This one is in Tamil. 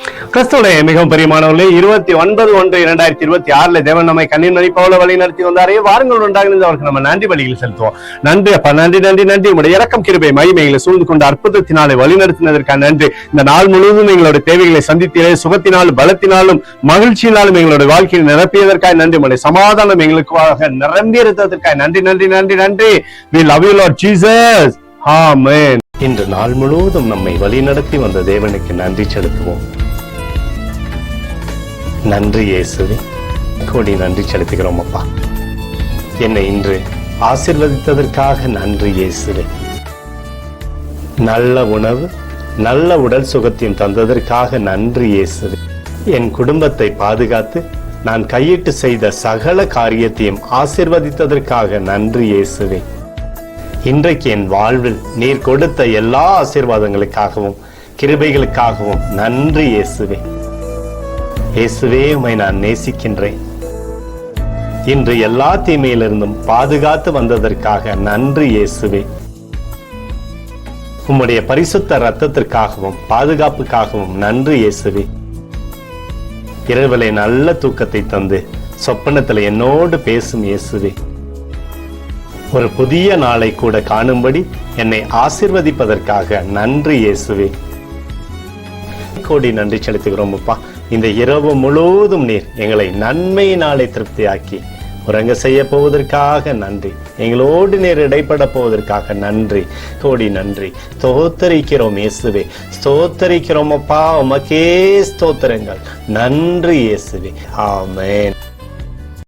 கிறிஸ்துவுடைய மிகவும் பிரியமானவர்களே, 29/1/2026 தேவன் நம்மை கண்ணின் மணிப்பாவில் வழி நடத்தி வந்தாரே. வாருங்கள் உண்டாகிறது அவருக்கு நம்ம நன்றி வழிகளை செலுத்துவோம். நன்றி அப்பா, நன்றி நன்றி நன்றி. உங்களுடைய இரக்கம் கிருபை மகிமைகளை சூழ்ந்து கொண்டு அற்புதத்தினாலே வழி நடத்தினதற்காக நன்றி. இந்த நாள் முழுவதும் எங்களுடைய தேவைகளை சந்தித்தீரே. சுகத்தினாலும் பலத்தினாலும் மகிழ்ச்சியினாலும் எங்களுடைய வாழ்க்கையை நிரப்பியதற்காக நன்றி. உங்களுடைய சமாதானம் எங்களுக்கு நிரம்பியிருந்ததற்காக நன்றி நன்றி நன்றி நன்றி. We love you Lord Jesus. Amen. இன்று நாள் முழுவதும் நம்மை வழி நடத்தி வந்த தேவனுக்கு நன்றி செலுத்துவோம். நன்றி இயேசுவே, கோடி நன்றி செலுத்துகிறோம் அப்பா. என்னை இன்று ஆசீர்வதித்ததற்காக நன்றி இயேசுவே. நல்ல உணவு, நல்ல உடல் சுகத்தையும் தந்ததற்காக நன்றி இயேசுவே. என் குடும்பத்தை பாதுகாத்து நான் கையிட்டு செய்த சகல காரியத்தையும் ஆசீர்வதித்ததற்காக நன்றி இயேசுவே. இன்றைக்கு என் வாழ்வில் நீர் கொடுத்த எல்லா ஆசீர்வாதங்களுக்காகவும் கிருபைகளுக்காகவும் நன்றி இயேசுவே. இயேசுவே, உம்மை நான் நேசிக்கின்றேன். இன்று எல்லா தீமையிலிருந்தும் பாதுகாத்து வந்ததற்காக நன்றி இயேசுவே. உம்முடைய பரிசுத்த இரத்தத்திற்காகவும் பாதுகாப்புக்காகவும் நன்றி இயேசுவே. இரவிலே நல்ல தூக்கத்தை தந்து சொப்பனத்தில் என்னோடு பேசும் இயேசுவே. ஒரு புதிய நாளை கூட காணும்படி என்னை ஆசீர்வதிப்பதற்காக நன்றி இயேசுவே. கோடி நன்றி செலுத்துகிறோம் அப்பா. இந்த இரவு முழுவதும் நீர் எங்களை நன்மையினாலே திருப்தியாக்கி உறங்க செய்ய போவதற்காக நன்றி. எங்களோடு நீர் இடைப்பட போவதற்காக நன்றி, கோடி நன்றி. ஸ்தோத்தரிக்கிறோம் இயேசுவே, ஸ்தோத்தரிக்கிறோம் அப்பா. உமக்கே ஸ்தோத்திரங்கள். நன்றி இயேசுவே. ஆமென்.